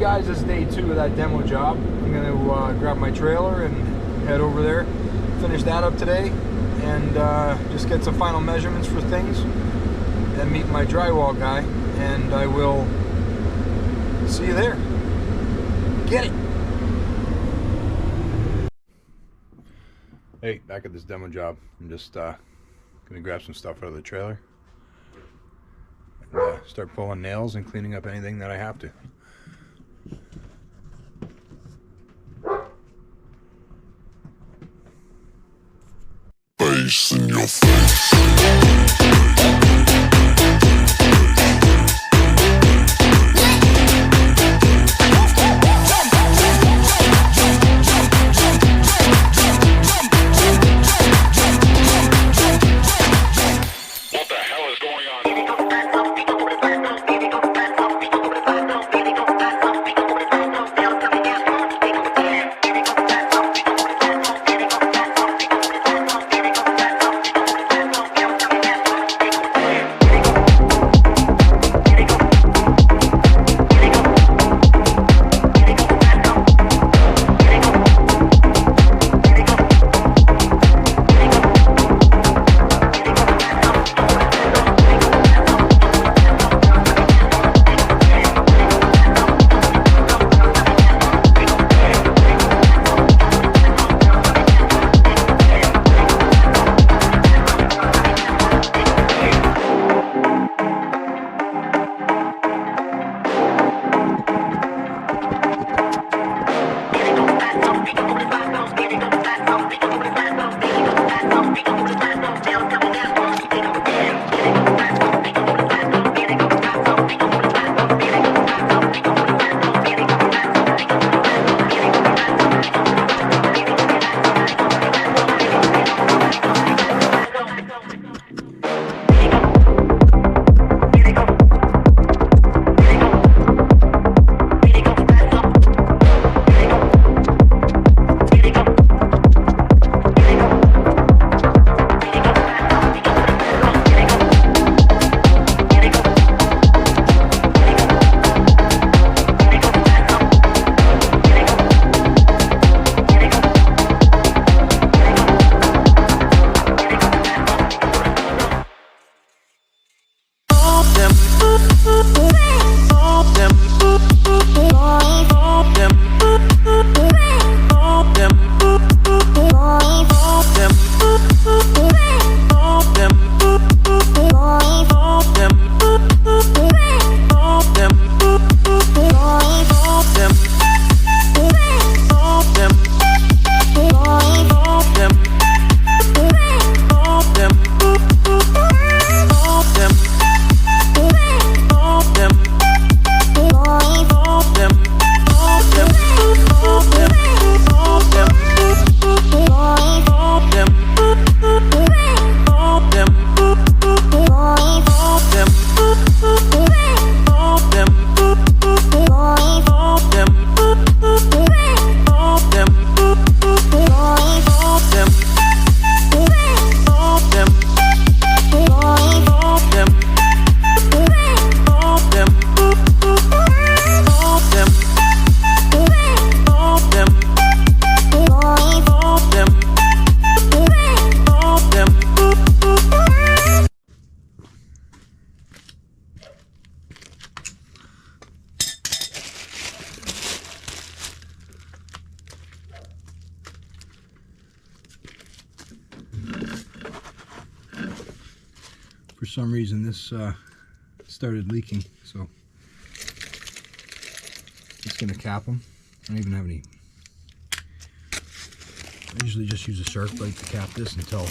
guys, this is day 2 of that demo job. I'm going to grab my trailer and head over there, finish that up today, and just get some final measurements for things, and meet my drywall guy, and I will see you there. Get it! Hey, back at this demo job. I'm just going to grab some stuff out of the trailer and start pulling nails and cleaning up anything that I have to. Face in your face. For some reason this started leaking, so just gonna cap them. I don't even have any. I usually just use a shark bite to cap this until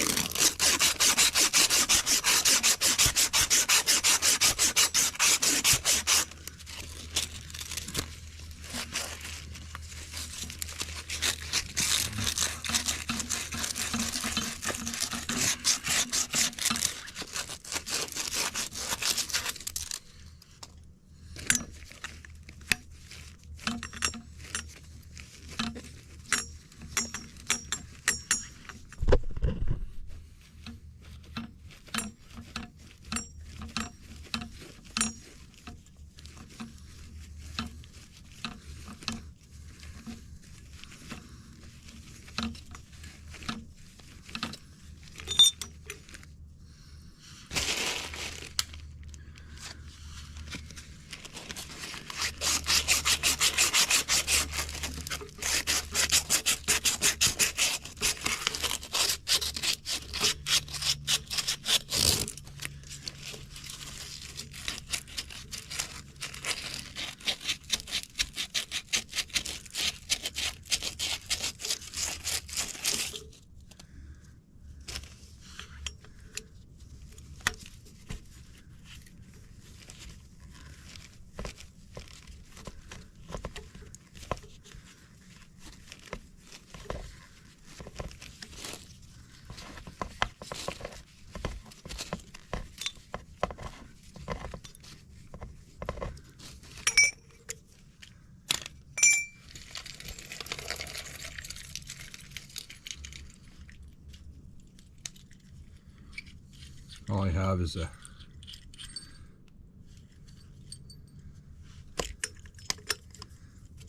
All I have is a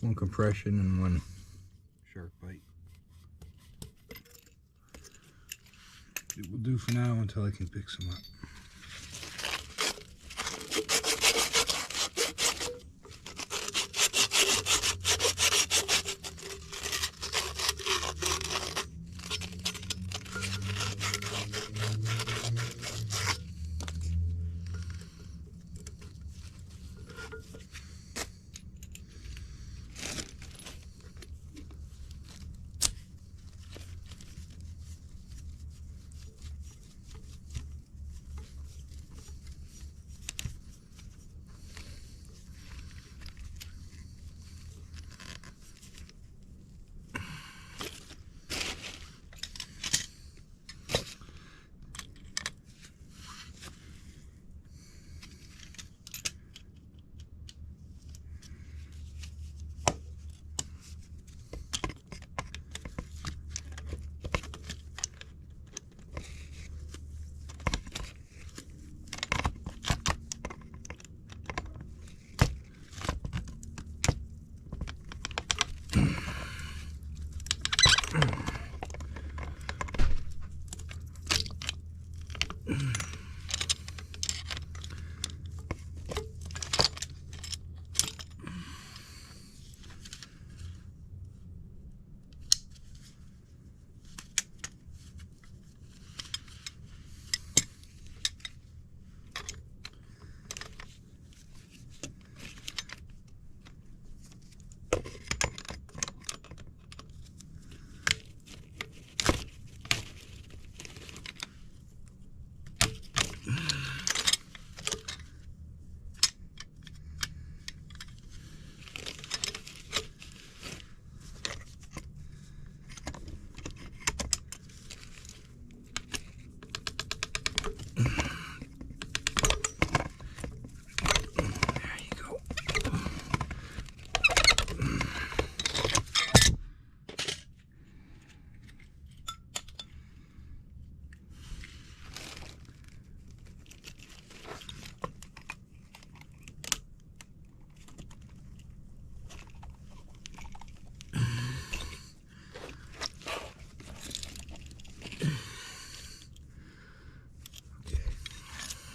one compression and one shark bite. It will do for now until I can pick some up.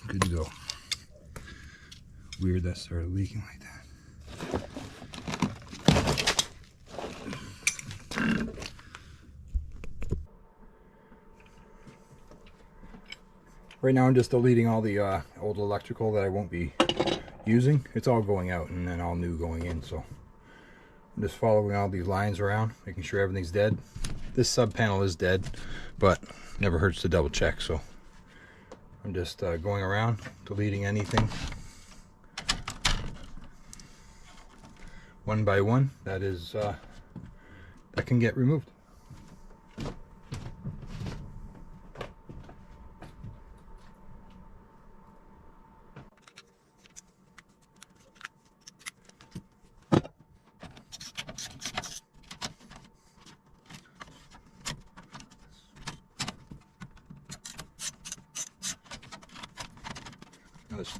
Good to go. Weird that started leaking like that. Right now I'm just deleting all the old electrical that I won't be using. It's all going out and then all new going in, so I'm just following all these lines around, making sure everything's dead. This sub panel is dead, but never hurts to double check, so I'm just going around, deleting anything one by one that is that can get removed. Now this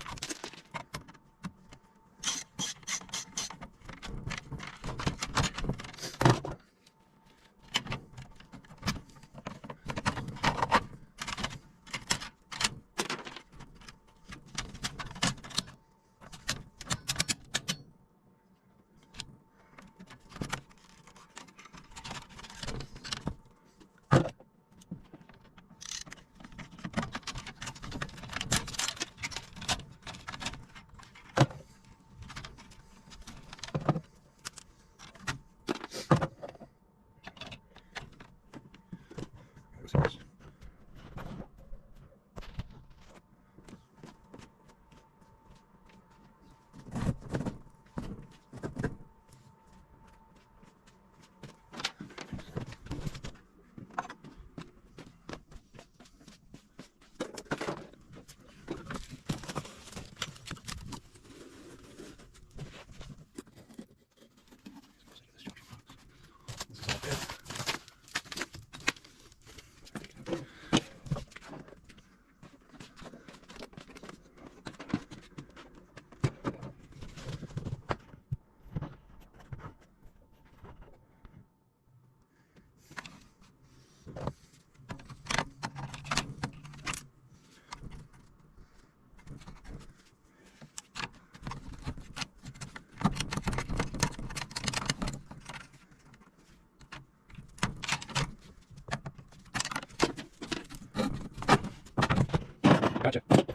Gotcha.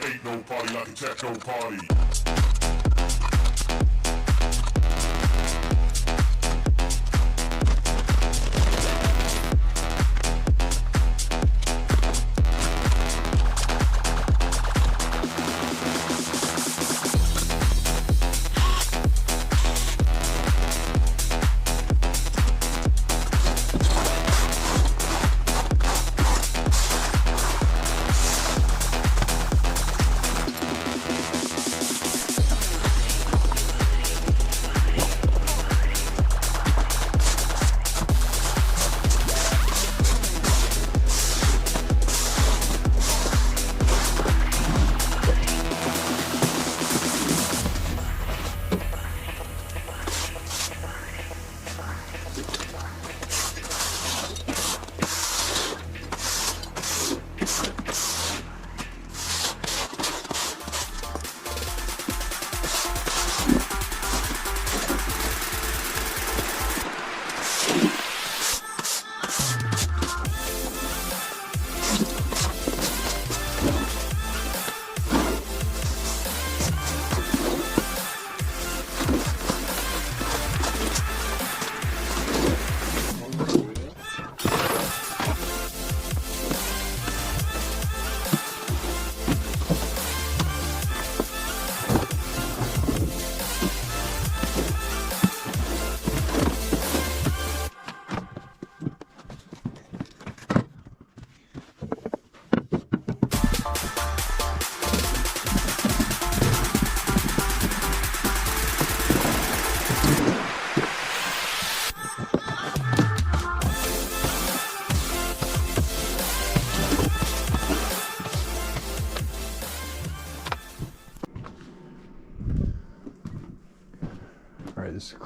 Ain't no party like a techno party.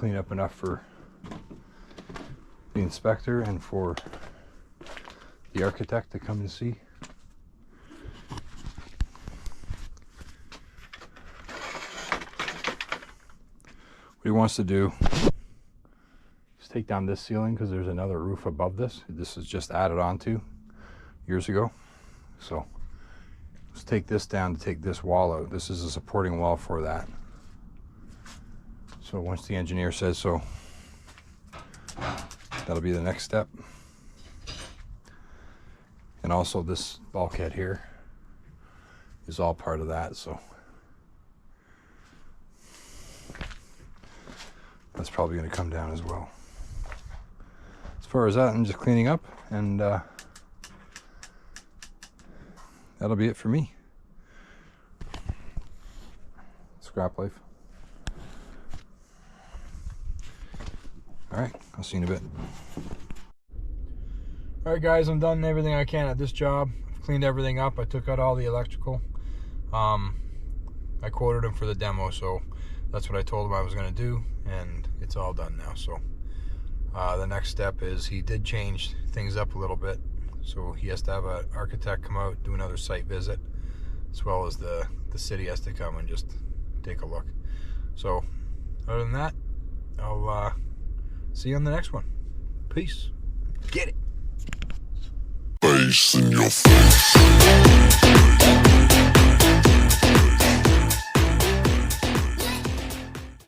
clean up enough for the inspector and for the architect to come and see. What he wants to do is take down this ceiling because there's another roof above this. This is just added onto years ago. So let's take this down to take this wall out. This is a supporting wall for that. So once the engineer says so, that'll be the next step. And also this bulkhead here is all part of that, so that's probably going to come down as well. As far as that, I'm just cleaning up, and that'll be it for me. Scrap life. Alright, I'll see you in a bit. Alright guys, I'm done everything I can at this job. I've cleaned everything up. I took out all the electrical. I quoted him for the demo, so that's what I told him I was going to do, and it's all done now. So the next step is he did change things up a little bit, so he has to have an architect come out, do another site visit, as well as the city has to come and just take a look. So other than that, I'll see you on the next one. Peace. Get it. Face in your face.